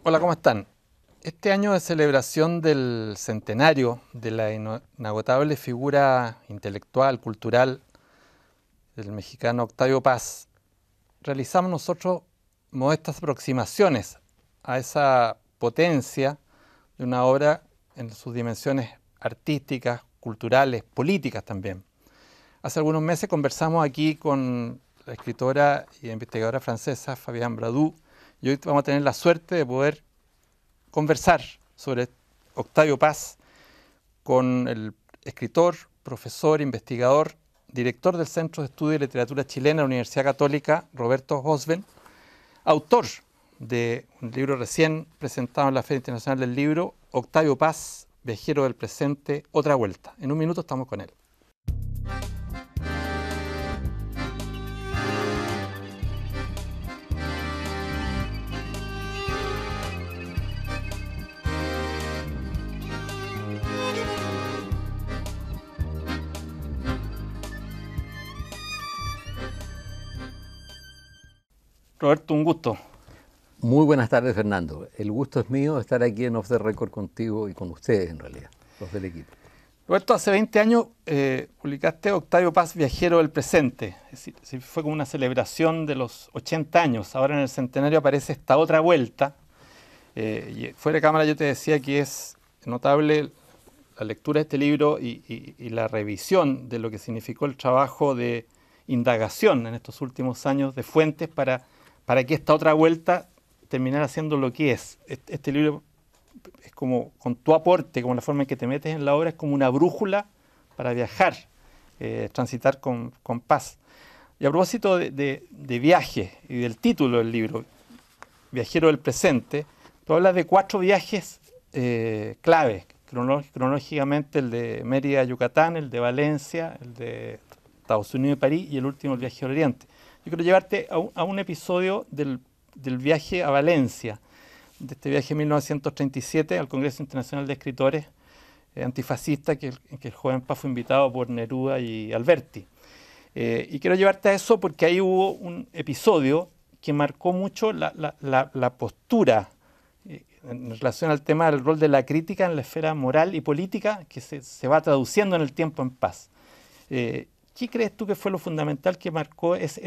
Hola, ¿cómo están? Este año de celebración del centenario de la inagotable figura intelectual, cultural del mexicano Octavio Paz, realizamos nosotros modestas aproximaciones a esa potencia de una obra en sus dimensiones artísticas, culturales, políticas también. Hace algunos meses conversamos aquí con la escritora y investigadora francesa Fabienne Bradou, y hoy vamos a tener la suerte de poder conversar sobre Octavio Paz con el escritor, profesor, investigador, director del Centro de Estudio de Literatura Chilena de la Universidad Católica, Roberto Hosven, autor de un libro recién presentado en la Feria Internacional del Libro, Octavio Paz, viajero del presente, otra vuelta. En un minuto estamos con él. Roberto, un gusto. Muy buenas tardes, Fernando. El gusto es mío de estar aquí en Off the Record contigo y con ustedes, en realidad, los del equipo. Roberto, hace 20 años publicaste Octavio Paz, viajero del presente. Es decir, fue como una celebración de los 80 años. Ahora en el centenario aparece esta otra vuelta. Y fuera de cámara yo te decía que es notable la lectura de este libro y la revisión de lo que significó el trabajo de indagación en estos últimos años de fuentes para que esta otra vuelta terminara siendo lo que es. Este libro es como, con tu aporte, como la forma en que te metes en la obra, es como una brújula para viajar, transitar con paz. Y a propósito de viaje y del título del libro, Viajero del Presente, tú hablas de 4 viajes claves, cronológicamente el de Mérida a Yucatán, el de Valencia, el de Estados Unidos y París y el último, el viaje al Oriente. Yo quiero llevarte a un episodio del viaje a Valencia, de este viaje en 1937 al Congreso Internacional de Escritores Antifascistas, en que el joven Paz fue invitado por Neruda y Alberti. Y quiero llevarte a eso porque ahí hubo un episodio que marcó mucho la postura en relación al tema del rol de la crítica en la esfera moral y política que se va traduciendo en el tiempo en Paz. ¿Qué crees tú que fue lo fundamental que marcó ese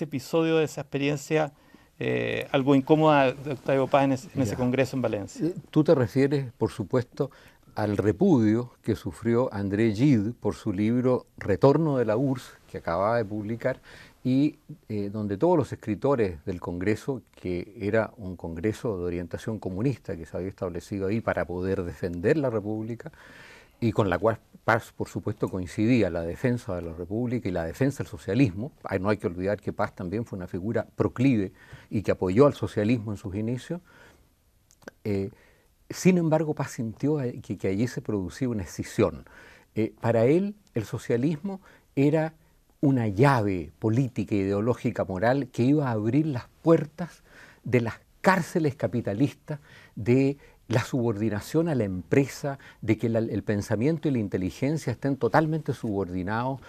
episodio de esa experiencia algo incómoda de Octavio Paz en ese congreso en Valencia? Tú te refieres, por supuesto, al repudio que sufrió André Gide por su libro Retorno de la URSS, que acababa de publicar, y donde todos los escritores del Congreso, que era un congreso de orientación comunista que se había establecido ahí para poder defender la República, y con la cual Paz, por supuesto, coincidía la defensa de la República y la defensa del socialismo. No hay que olvidar que Paz también fue una figura proclive y que apoyó al socialismo en sus inicios. Sin embargo, Paz sintió que allí se producía una escisión. Para él, el socialismo era una llave política, ideológica, moral que iba a abrir las puertas de las cárceles capitalistas, de la subordinación a la empresa, de que el pensamiento y la inteligencia estén totalmente subordinados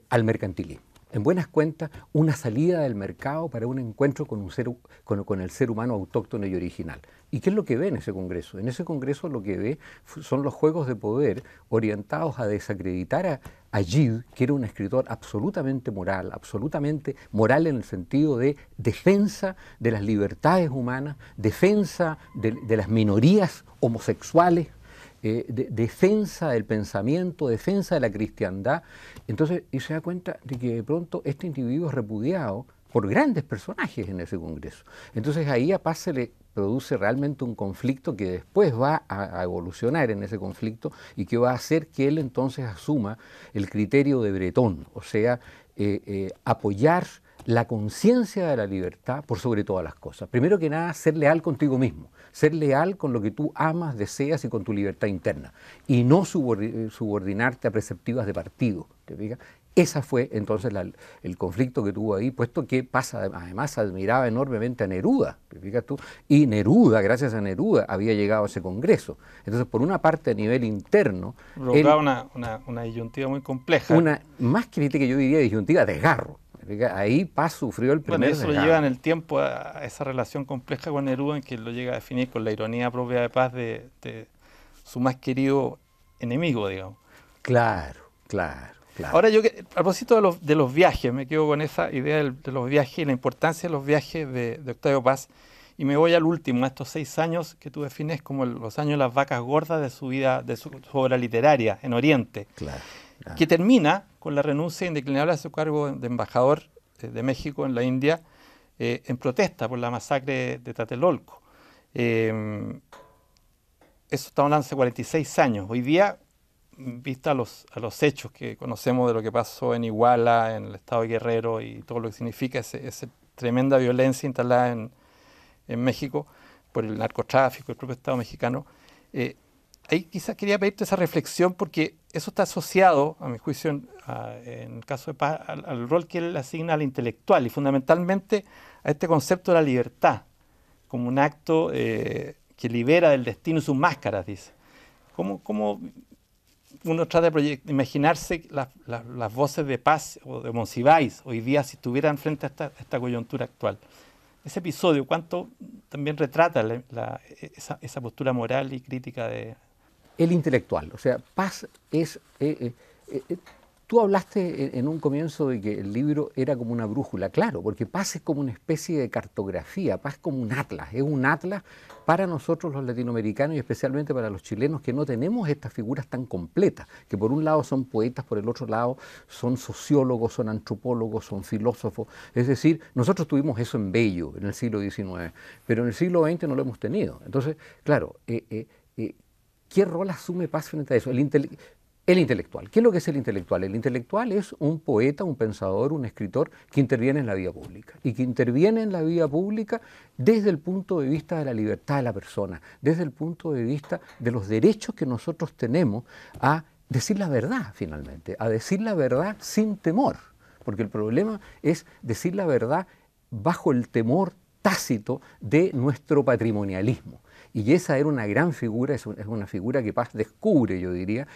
al mercantilismo. En buenas cuentas, una salida del mercado para un encuentro con el ser humano autóctono y original. ¿Y qué es lo que ve en ese congreso? En ese congreso lo que ve son los juegos de poder orientados a desacreditar a Gide, que era un escritor absolutamente moral en el sentido de defensa de las libertades humanas, defensa de las minorías homosexuales, defensa del pensamiento, defensa de la cristiandad. Entonces, y se da cuenta de que de pronto este individuo es repudiado por grandes personajes en ese congreso. Entonces ahí a Paz se le produce realmente un conflicto que después va a evolucionar en ese conflicto y que va a hacer que él entonces asuma el criterio de Bretón, o sea, apoyar la conciencia de la libertad por sobre todas las cosas. Primero que nada, ser leal contigo mismo, ser leal con lo que tú amas, deseas y con tu libertad interna, y no subordinarte a perspectivas de partido. ¿Te fijas? Ese fue entonces el conflicto que tuvo ahí, puesto que Paz además admiraba enormemente a Neruda, ¿te fijas tú? Y Neruda, gracias a Neruda, había llegado a ese congreso. Entonces, por una parte, a nivel interno... Provocaba una disyuntiva muy compleja. Más que yo diría disyuntiva, desgarro. Ahí Paz sufrió el Bueno, primer eso lo desgarro. lleva en el tiempo a esa relación compleja con Neruda, en que lo llega a definir con la ironía propia de Paz de su más querido enemigo, digamos. Claro, claro, claro. Ahora a propósito de los viajes, me quedo con esa idea de los viajes y la importancia de los viajes de Octavio Paz, y me voy al último, a estos 6 años que tú defines como los años de las vacas gordas de su vida, de su obra literaria en Oriente, Claro, claro. que termina con la renuncia indeclinable a su cargo de embajador de México en la India, en protesta por la masacre de Tlatelolco. Eso estamos hablando hace 46 años. Hoy día, vista a los hechos que conocemos de lo que pasó en Iguala, en el estado de Guerrero y todo lo que significa esa tremenda violencia instalada en México por el narcotráfico, el propio Estado mexicano, ahí quizás quería pedirte esa reflexión porque eso está asociado, a mi juicio, en el caso de Paz, al rol que él asigna al intelectual y fundamentalmente a este concepto de la libertad como un acto que libera del destino y sus máscaras, dice. ¿Cómo uno trata de imaginarse las voces de Paz o de Monsiváis hoy día si estuvieran frente a esta coyuntura actual? Ese episodio, ¿cuánto también retrata esa postura moral y crítica de... El intelectual, o sea, Paz es... tú hablaste en un comienzo de que el libro era como una brújula, claro, porque Paz es como una especie de cartografía, Paz es como un atlas, es un atlas para nosotros los latinoamericanos y especialmente para los chilenos que no tenemos estas figuras tan completas, que por un lado son poetas, por el otro lado son sociólogos, son antropólogos, son filósofos, es decir, nosotros tuvimos eso en Bello en el siglo XIX, pero en el siglo XX no lo hemos tenido. Entonces, claro, ¿qué rol asume Paz frente a eso? El intelectual. ¿Qué es lo que es el intelectual? El intelectual es un poeta, un pensador, un escritor que interviene en la vida pública y que interviene en la vida pública desde el punto de vista de la libertad de la persona, desde el punto de vista de los derechos que nosotros tenemos a decir la verdad finalmente, a decir la verdad sin temor, porque el problema es decir la verdad bajo el temor tácito de nuestro patrimonialismo. Y esa era una gran figura, es una figura que Paz descubre, yo diría,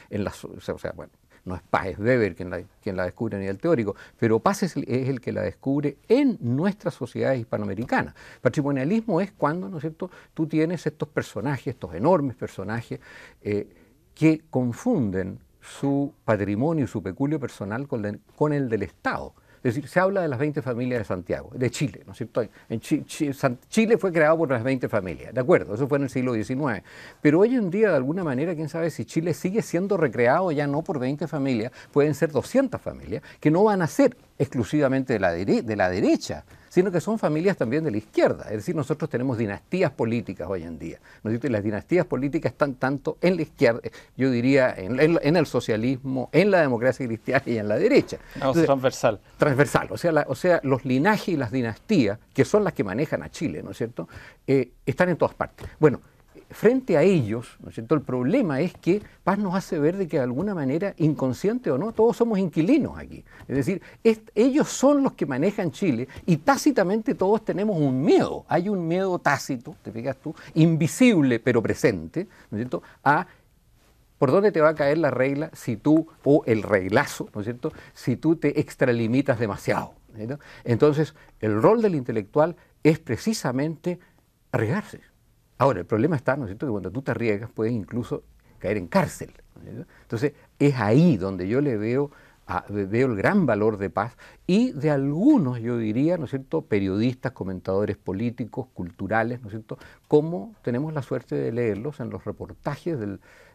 bueno, no es Paz, es Weber quien la descubre a nivel teórico, pero Paz es el que la descubre en nuestras sociedades hispanoamericanas. Patrimonialismo es cuando, ¿no es cierto?, tú tienes estos personajes, estos enormes personajes, que confunden su patrimonio y su peculio personal con el del Estado. Es decir, se habla de las 20 familias de Santiago, de Chile, ¿no es cierto? Chile fue creado por las 20 familias, de acuerdo, eso fue en el siglo XIX. Pero hoy en día, de alguna manera, quién sabe si Chile sigue siendo recreado ya no por 20 familias, pueden ser 200 familias, que no van a ser exclusivamente de la derecha, sino que son familias también de la izquierda. Es decir, nosotros tenemos dinastías políticas hoy en día, ¿no es cierto? Y las dinastías políticas están tanto en la izquierda, yo diría, en el socialismo, en la democracia cristiana y en la derecha. Entonces, transversal. Transversal, o sea, los linajes y las dinastías, que son las que manejan a Chile, ¿no es cierto?, están en todas partes. Bueno, frente a ellos, ¿no es cierto?, el problema es que Paz nos hace ver de que de alguna manera, inconsciente o no, todos somos inquilinos aquí. Es decir, ellos son los que manejan Chile y tácitamente todos tenemos un miedo. Hay un miedo tácito, te fijas tú, invisible pero presente, ¿no es cierto?, a por dónde te va a caer la regla si tú, o el reglazo, ¿no es cierto?, si tú te extralimitas demasiado, ¿no es cierto? Entonces, el rol del intelectual es precisamente arriesgarse. Ahora, el problema está, ¿no es cierto?, que cuando tú te arriesgas puedes incluso caer en cárcel, ¿no es cierto? Entonces, es ahí donde yo le veo el gran valor de Paz y de algunos, yo diría, ¿no es cierto?, periodistas, comentadores políticos, culturales, ¿no es cierto?, como tenemos la suerte de leerlos en los reportajes,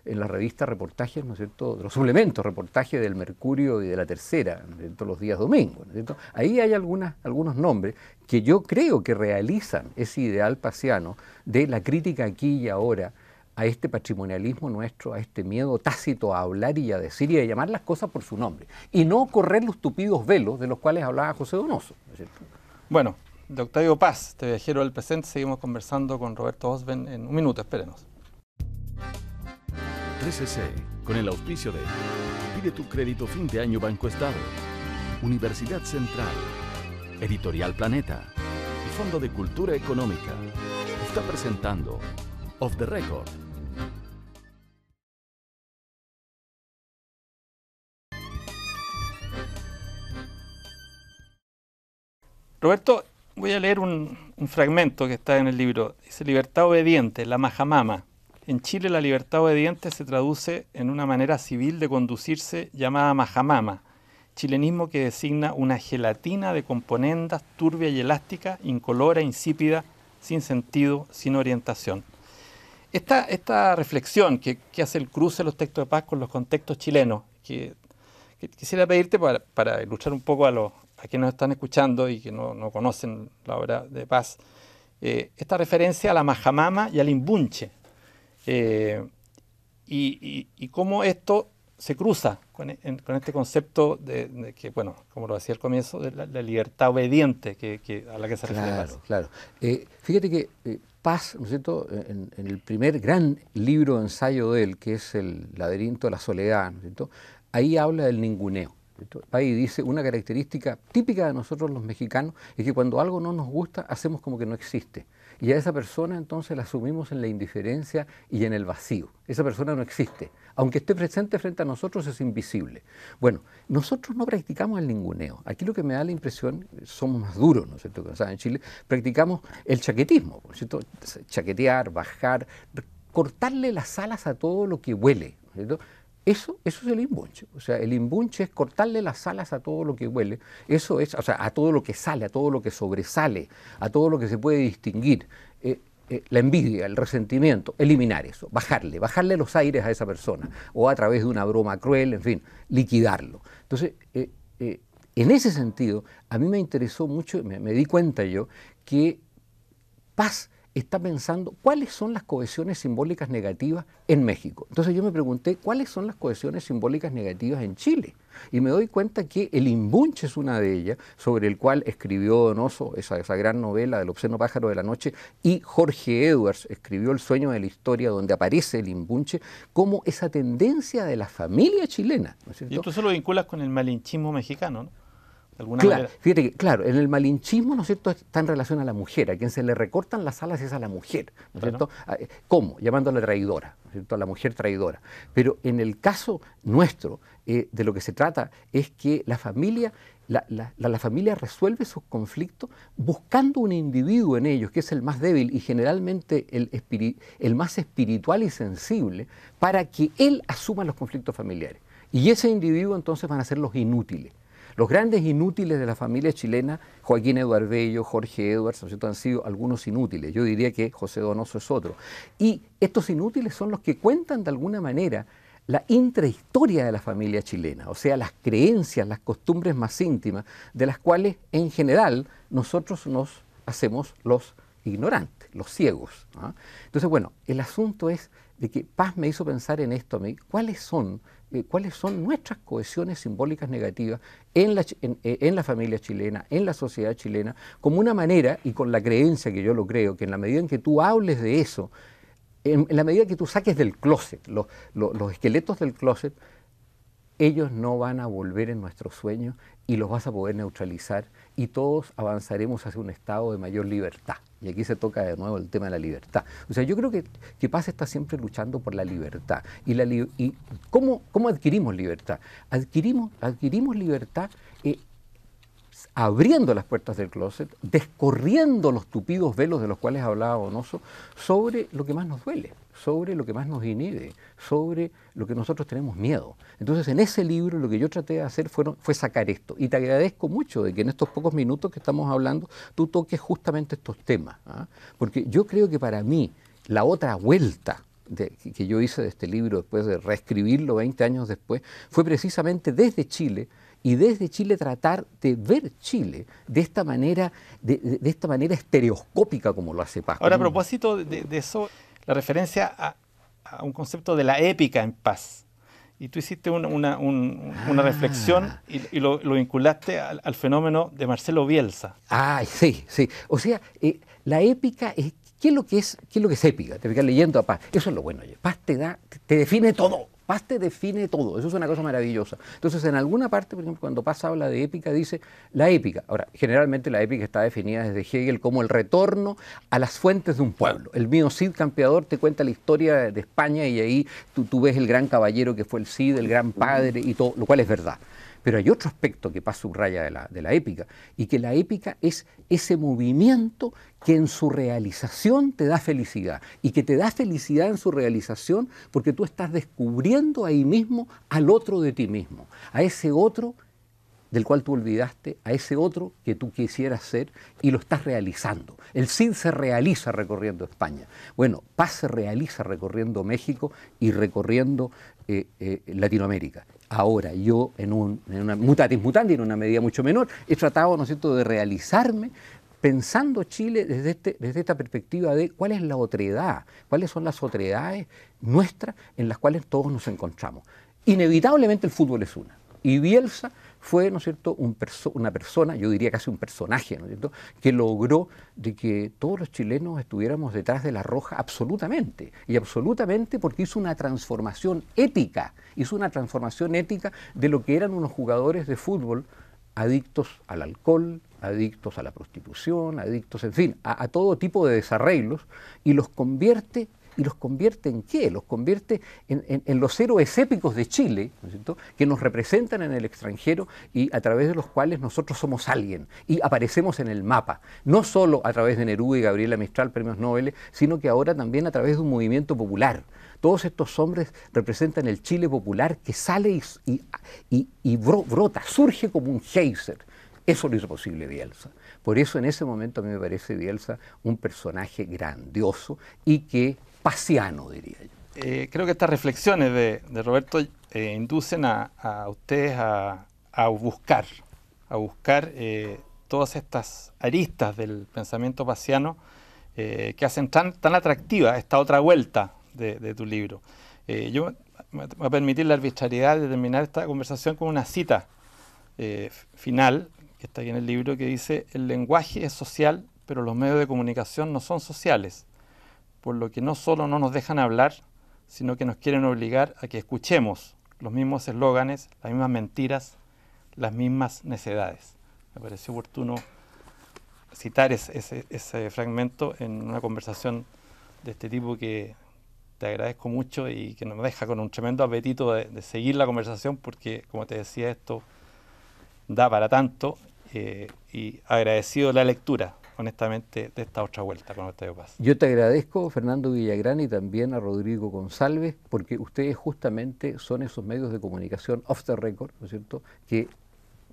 en la revista Reportajes, ¿no es cierto?, de los suplementos, reportajes del Mercurio y de la Tercera, ¿no es cierto?, los días domingos, ¿no es cierto? Ahí hay algunos nombres que yo creo que realizan ese ideal paciano de la crítica aquí y ahora a este patrimonialismo nuestro, a este miedo tácito a hablar y a decir y a llamar las cosas por su nombre, y no correr los tupidos velos de los cuales hablaba José Donoso, ¿no es cierto? Bueno, de Octavio Paz, este viajero del presente, seguimos conversando con Roberto Osben en un minuto, espérenos. 13C, con el auspicio de Pide tu crédito fin de año Banco Estado, Universidad Central, Editorial Planeta y Fondo de Cultura Económica, está presentando Off the Record. Roberto, voy a leer un fragmento que está en el libro. Dice: libertad obediente, la majamama. En Chile la libertad obediente se traduce en una manera civil de conducirse llamada majamama, chilenismo que designa una gelatina de componendas turbia y elástica, incolora, insípida, sin sentido, sin orientación. Esta reflexión que hace el cruce de los textos de Paz con los contextos chilenos, que quisiera pedirte para ilustrar un poco a quienes nos están escuchando y que no conocen la obra de Paz, esta referencia a la majamama y al imbunche, y cómo esto se cruza con este concepto de que, bueno, como lo decía al comienzo, de la libertad obediente a la que se refiere Paz. Claro. Fíjate que Paz, ¿no es cierto?, en el primer gran libro de ensayo de él, que es El laberinto de la soledad, ¿no es cierto?, ahí habla del ninguneo. Ahí dice: una característica típica de nosotros los mexicanos es que cuando algo no nos gusta, hacemos como que no existe. Y a esa persona entonces la asumimos en la indiferencia y en el vacío. Esa persona no existe. Aunque esté presente frente a nosotros, es invisible. Bueno, nosotros no practicamos el ninguneo. Aquí lo que me da la impresión, somos más duros, ¿no es cierto? En Chile practicamos el chaquetismo, ¿no es cierto? Chaquetear, bajar, cortarle las alas a todo lo que huele, ¿no es cierto? Eso es el imbunche. O sea, el imbunche es cortarle las alas a todo lo que huele. Eso es, o sea, a todo lo que sale, a todo lo que sobresale, a todo lo que se puede distinguir. La envidia, el resentimiento, eliminar eso, bajarle los aires a esa persona, o a través de una broma cruel, en fin, liquidarlo. Entonces, en ese sentido, a mí me interesó mucho, me di cuenta yo, que Paz está pensando cuáles son las cohesiones simbólicas negativas en México. Entonces yo me pregunté cuáles son las cohesiones simbólicas negativas en Chile. Y me doy cuenta que el imbunche es una de ellas, sobre el cual escribió Donoso esa gran novela del obsceno pájaro de la noche, y Jorge Edwards escribió El sueño de la historia, donde aparece el imbunche como esa tendencia de la familia chilena, ¿no es cierto? Y tú se lo vinculas con el malinchismo mexicano, ¿no? De alguna claro, manera. Fíjate que, claro, en el malinchismo, ¿no es cierto?, está en relación a la mujer, a quien se le recortan las alas es a la mujer, ¿no es cierto? ¿Cómo? Llamándola traidora, ¿no es cierto?, a la mujer traidora. Pero en el caso nuestro, de lo que se trata es que la familia, la familia resuelve sus conflictos buscando un individuo en ellos, que es el más débil y generalmente el más espiritual y sensible, para que él asuma los conflictos familiares. Y ese individuo entonces van a ser los inútiles. Los grandes inútiles de la familia chilena, Joaquín Eduardo Bello, Jorge Edwards, ¿no es cierto?, han sido algunos inútiles. Yo diría que José Donoso es otro. Y estos inútiles son los que cuentan de alguna manera la intrahistoria de la familia chilena, o sea, las creencias, las costumbres más íntimas, de las cuales en general nosotros nos hacemos los ignorantes, los ciegos, ¿no? Entonces, bueno, el asunto es de que Paz me hizo pensar en esto a mí: cuáles son nuestras cohesiones simbólicas negativas en la familia chilena, en la sociedad chilena, como una manera, y con la creencia que yo lo creo, que en la medida en que tú hables de eso, en la medida que tú saques del closet, los esqueletos del closet, ellos no van a volver en nuestros sueños y los vas a poder neutralizar, y todos avanzaremos hacia un estado de mayor libertad. Y aquí se toca de nuevo el tema de la libertad. O sea, yo creo que Paz está siempre luchando por la libertad. ¿Y cómo adquirimos libertad? Adquirimos libertad abriendo las puertas del closet, descorriendo los tupidos velos de los cuales hablaba Donoso, sobre lo que más nos duele, sobre lo que más nos inhibe, sobre lo que nosotros tenemos miedo. Entonces, en ese libro lo que yo traté de hacer fue sacar esto. Y te agradezco mucho de que en estos pocos minutos que estamos hablando tú toques justamente estos temas, ¿ah? Porque yo creo que para mí la otra vuelta que yo hice de este libro, después de reescribirlo 20 años después, fue precisamente desde Chile, y desde Chile tratar de ver Chile de esta manera, de esta manera estereoscópica como lo hace Paz. Ahora, a propósito de eso, la referencia a un concepto de la épica en Paz. Y tú hiciste una reflexión y lo vinculaste al fenómeno de Marcelo Bielsa. Sí. O sea, la épica es... ¿Qué es lo que es épica? Te fijas leyendo a Paz. Eso es lo bueno. Paz te define todo. Paz te define todo. Eso es una cosa maravillosa. Entonces, en alguna parte, por ejemplo, cuando Paz habla de épica, dice la épica. Ahora, generalmente la épica está definida desde Hegel como el retorno a las fuentes de un pueblo. El mío Cid Campeador te cuenta la historia de España, y ahí tú ves el gran caballero que fue el Cid, el gran padre y todo, lo cual es verdad. Pero hay otro aspecto que pasa subraya de la épica, y que la épica es ese movimiento que en su realización te da felicidad, y que te da felicidad en su realización porque tú estás descubriendo ahí mismo al otro de ti mismo, a ese otro del cual tú olvidaste, a ese otro que tú quisieras ser, y lo estás realizando. El Cid se realiza recorriendo España. Bueno, Paz se realiza recorriendo México y recorriendo Latinoamérica. Ahora, yo en una mutatis mutandi, en una medida mucho menor, he tratado, ¿no es cierto?, de realizarme pensando Chile desde esta perspectiva de cuál es la otredad, cuáles son las otredades nuestras en las cuales todos nos encontramos. Inevitablemente el fútbol es una. Y Bielsa fue, ¿no es cierto?, una persona, yo diría casi un personaje, ¿no es cierto?, que logró de que todos los chilenos estuviéramos detrás de la Roja absolutamente, y absolutamente porque hizo una transformación ética de lo que eran unos jugadores de fútbol adictos al alcohol, adictos a la prostitución, adictos, en fin, a todo tipo de desarreglos, y los convierte ¿en qué? Los convierte en los héroes épicos de Chile, ¿no es cierto?, que nos representan en el extranjero y a través de los cuales nosotros somos alguien y aparecemos en el mapa, no solo a través de Neruda y Gabriela Mistral, premios Nobel, sino que ahora también a través de un movimiento popular. Todos estos hombres representan el Chile popular que sale y brota, surge como un geyser. Eso lo hizo posible Bielsa. Por eso en ese momento a mí me parece Bielsa un personaje grandioso y que pasiano, diría yo. Creo que estas reflexiones de Roberto inducen a ustedes a buscar todas estas aristas del pensamiento pasiano que hacen tan atractiva esta otra vuelta de tu libro. Yo me voy a permitir la arbitrariedad de terminar esta conversación con una cita final, que está aquí en el libro, que dice: el lenguaje es social, pero los medios de comunicación no son sociales, por lo que no solo no nos dejan hablar, sino que nos quieren obligar a que escuchemos los mismos eslóganes, las mismas mentiras, las mismas necedades. Me pareció oportuno citar ese fragmento en una conversación de este tipo que te agradezco mucho y que nos deja con un tremendo apetito de seguir la conversación, porque, como te decía, esto da para tanto, y agradecido la lectura, honestamente, de esta otra vuelta con Octavio Paz. Yo te agradezco, Fernando Villagrán, y también a Rodrigo González, porque ustedes justamente son esos medios de comunicación off the record, ¿no es cierto?, que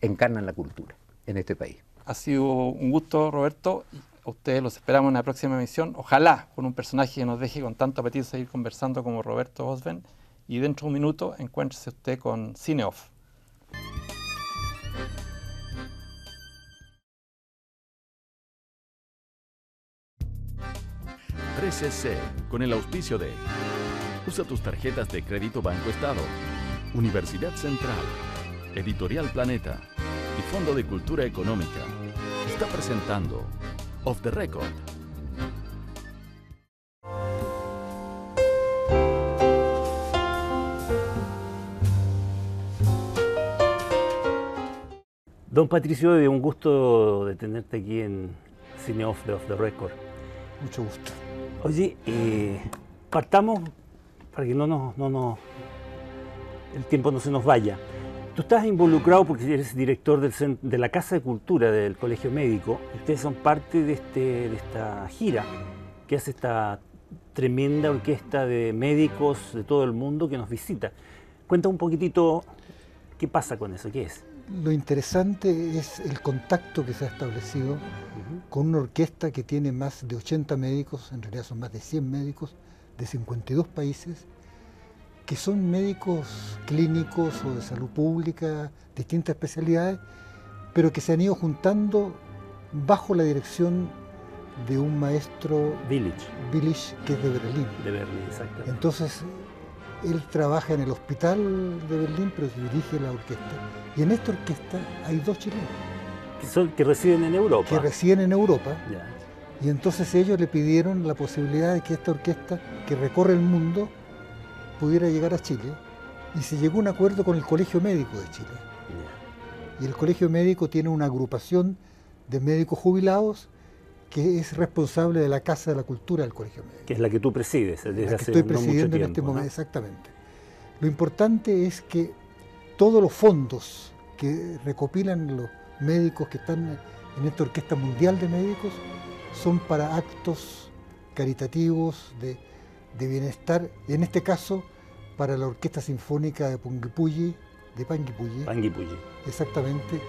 encarnan la cultura en este país. Ha sido un gusto, Roberto. A ustedes los esperamos en la próxima emisión, ojalá con un personaje que nos deje con tanto apetito seguir conversando como Roberto Osben, y dentro de un minuto encuéntrese usted con Cine Off. CC, con el auspicio de Usa tus tarjetas de crédito Banco Estado, Universidad Central, Editorial Planeta y Fondo de Cultura Económica, está presentando Off the Record. Don Patricio, es un gusto de tenerte aquí en Cine Off the Record. Mucho gusto. Oye, partamos para que el tiempo no se nos vaya. Tú estás involucrado porque eres director de la Casa de Cultura del Colegio Médico. Ustedes son parte de esta gira que hace esta tremenda orquesta de médicos de todo el mundo que nos visita. Cuenta un poquitito qué pasa con eso, qué es. Lo interesante es el contacto que se ha establecido con una orquesta que tiene más de 80 médicos, en realidad son más de 100 médicos de 52 países, que son médicos clínicos o de salud pública, distintas especialidades, pero que se han ido juntando bajo la dirección de un maestro Village, que es de Berlín. De Berlín, exactamente. Entonces, él trabaja en el hospital de Berlín, pero dirige la orquesta. Y en esta orquesta hay dos chilenos. Que residen en Europa. Que residen en Europa. Ya. Y entonces ellos le pidieron la posibilidad de que esta orquesta, que recorre el mundo, pudiera llegar a Chile. Y se llegó a un acuerdo con el Colegio Médico de Chile. Ya. Y el Colegio Médico tiene una agrupación de médicos jubilados que es responsable de la Casa de la Cultura del Colegio Médico. Que es la que tú presides desde hace estoy no presidiendo mucho tiempo, en este momento, ¿no? exactamente. Lo importante es que todos los fondos que recopilan los médicos que están en esta Orquesta Mundial de Médicos son para actos caritativos de bienestar, en este caso para la Orquesta Sinfónica de Panguipulli, exactamente,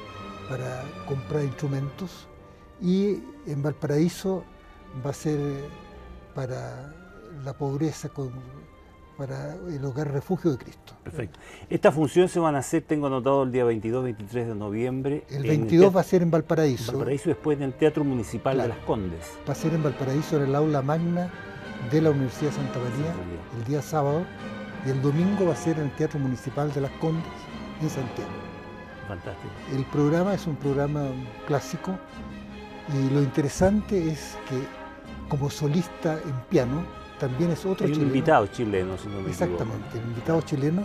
para comprar instrumentos, y en Valparaíso va a ser para la pobreza, para el Hogar Refugio de Cristo. Perfecto. Estas funciones se van a hacer, tengo anotado, el día 22-23 de noviembre. El 22 va a ser en Valparaíso. Valparaíso, después en el Teatro Municipal de Las Condes. Va a ser en Valparaíso, en el aula magna de la Universidad de Santa María, el día sábado, y el domingo va a ser en el Teatro Municipal de Las Condes, en Santiago. Fantástico. El programa es un programa clásico, y lo interesante es que como solista en piano también es otro chileno. Un invitado chileno, si no me Exactamente, un invitado chileno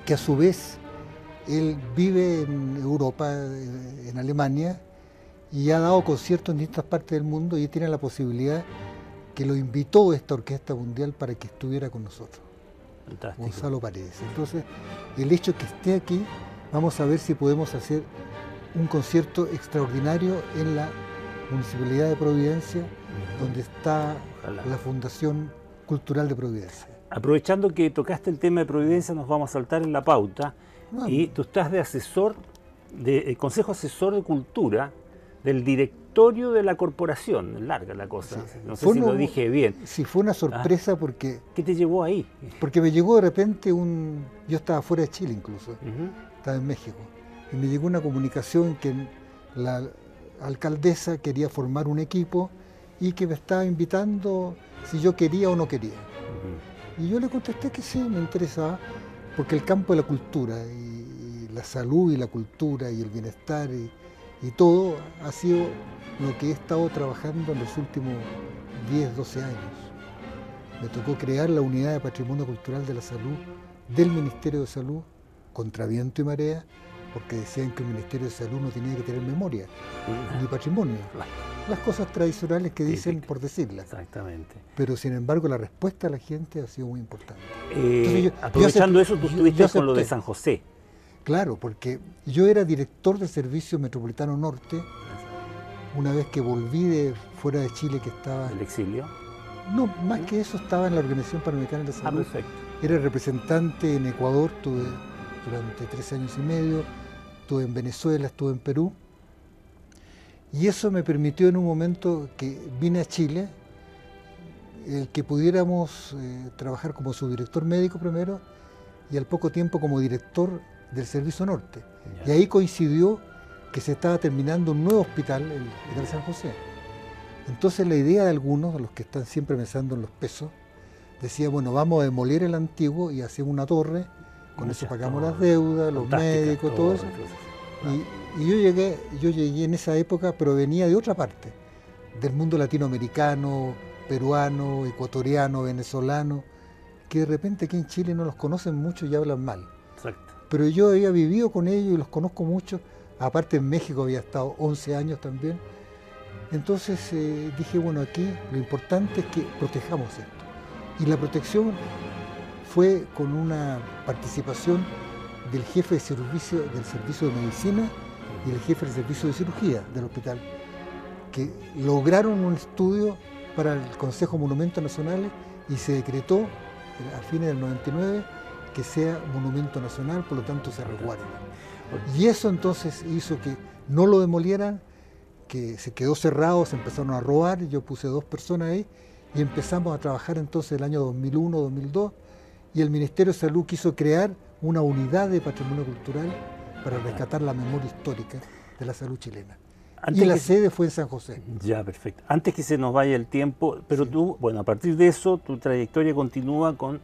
que a su vez él vive en Europa, en Alemania, y ha dado conciertos en distintas partes del mundo, y tiene la posibilidad que lo invitó esta Orquesta Mundial para que estuviera con nosotros. Fantástico. Gonzalo Paredes. Entonces, el hecho que esté aquí, vamos a ver si podemos hacer un concierto extraordinario en la Municipalidad de Providencia, donde está la Fundación Cultural de Providencia. Aprovechando que tocaste el tema de Providencia, nos vamos a saltar en la pauta. Y tú estás de asesor, de Consejo Asesor de Cultura, del directorio de la corporación. Larga la cosa, sí. No sé si lo dije bien. Sí, fue una sorpresa porque... ¿Qué te llevó ahí? Porque me llegó de repente yo estaba fuera de Chile incluso, estaba en México, y me llegó una comunicación que la alcaldesa quería formar un equipo y que me estaba invitando si yo quería o no quería. Y yo le contesté que sí, me interesaba, porque el campo de la cultura, y la salud y la cultura y el bienestar y todo ha sido lo que he estado trabajando en los últimos 10, 12 años. Me tocó crear la Unidad de Patrimonio Cultural de la Salud del Ministerio de Salud, contra viento y marea, porque decían que el Ministerio de Salud no tenía que tener memoria, ni patrimonio. Las cosas tradicionales que dicen por decirlas. Exactamente. Pero sin embargo la respuesta de la gente ha sido muy importante. Aprovechando eso, tú estuviste con lo de San José. Claro, porque yo era director del Servicio Metropolitano Norte, una vez que volví de fuera de Chile, que estaba... ¿El exilio? No, más que eso, estaba en la Organización Panamericana de Salud. Perfecto. Era representante en Ecuador, estuve durante 3 años y medio, estuve en Venezuela, estuve en Perú, y eso me permitió en un momento que vine a Chile, el que pudiéramos trabajar como subdirector médico primero, y al poco tiempo como director del Servicio Norte. Y ahí coincidió que se estaba terminando un nuevo hospital, el Hospital San José. Entonces la idea de algunos, de los que están siempre pensando en los pesos, decía, bueno, vamos a demoler el antiguo y hacemos una torre, con eso pagamos las deudas, los médicos, todo eso. Y yo llegué en esa época, pero venía de otra parte, del mundo latinoamericano, peruano, ecuatoriano, venezolano, que de repente aquí en Chile no los conocen mucho y hablan mal. Exacto. Pero yo había vivido con ellos y los conozco mucho, aparte en México había estado 11 años también. Entonces dije, bueno, aquí lo importante es que protejamos esto. Y la protección fue con una participación del jefe de servicio del Servicio de Medicina y el jefe del Servicio de Cirugía del hospital, que lograron un estudio para el Consejo de Monumentos Nacionales y se decretó a fines del 99 que sea monumento nacional, por lo tanto se resguarda. Y eso entonces hizo que no lo demolieran, que se quedó cerrado, se empezaron a robar, yo puse 2 personas ahí y empezamos a trabajar entonces el año 2001, 2002, y el Ministerio de Salud quiso crear una unidad de patrimonio cultural para rescatar la memoria histórica de la salud chilena. Y la sede fue en San José. Ya, perfecto. Antes que se nos vaya el tiempo, pero tú, bueno, a partir de eso, tu trayectoria continúa con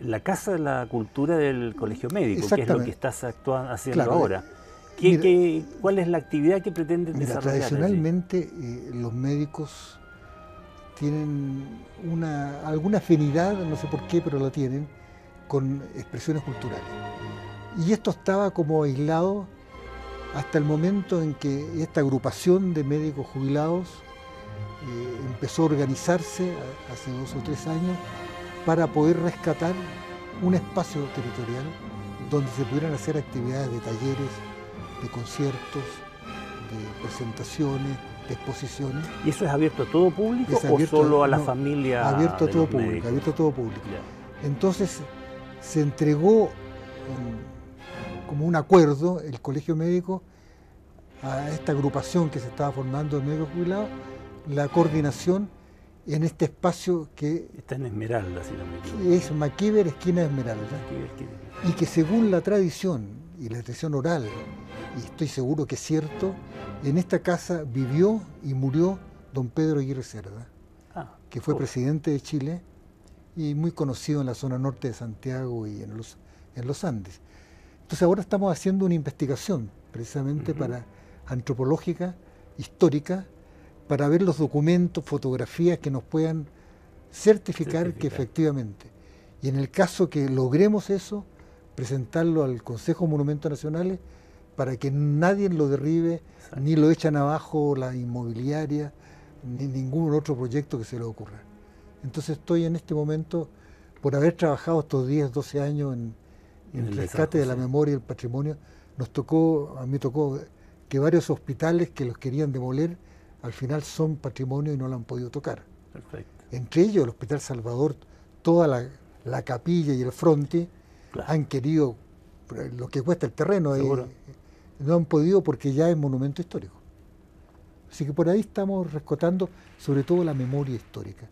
la Casa de la Cultura del Colegio Médico, que es lo que estás haciendo ahora. ¿Cuál es la actividad que pretenden desarrollar? Tradicionalmente los médicos tienen alguna afinidad, no sé por qué, pero la tienen, con expresiones culturales. Y esto estaba como aislado hasta el momento en que esta agrupación de médicos jubilados empezó a organizarse hace 2 o 3 años para poder rescatar un espacio territorial donde se pudieran hacer actividades de talleres, de conciertos, de presentaciones, de exposiciones. ¿Y eso es abierto a todo público Es o abierto, solo a la no, familia? Abierto a de todo los público, médicos? abierto a todo público. Ya. Entonces se entregó como un acuerdo el Colegio Médico a esta agrupación que se estaba formando de médicos jubilados, la coordinación en este espacio que Está en Esmeralda, si no me equivoco. es Maquiver, esquina Esmeralda, y que según la tradición y la tradición oral, y estoy seguro que es cierto, en esta casa vivió y murió don Pedro Aguirre Cerda, que fue presidente de Chile y muy conocido en la zona norte de Santiago y en los Andes. Entonces ahora estamos haciendo una investigación precisamente para antropológica, histórica, para ver los documentos, fotografías que nos puedan certificar que efectivamente, y en el caso que logremos eso, presentarlo al Consejo de Monumentos Nacionales para que nadie lo derribe, ni lo echan abajo la inmobiliaria, ni ningún otro proyecto que se le ocurra. Entonces estoy en este momento, por haber trabajado estos 10, 12 años en el rescate de la memoria y el patrimonio, a mí me tocó que varios hospitales que los querían demoler, al final son patrimonio y no lo han podido tocar. Perfecto. Entre ellos el Hospital Salvador, toda la capilla y el fronte han querido, lo que cuesta el terreno, no han podido porque ya es monumento histórico. Así que por ahí estamos rescatando sobre todo la memoria histórica.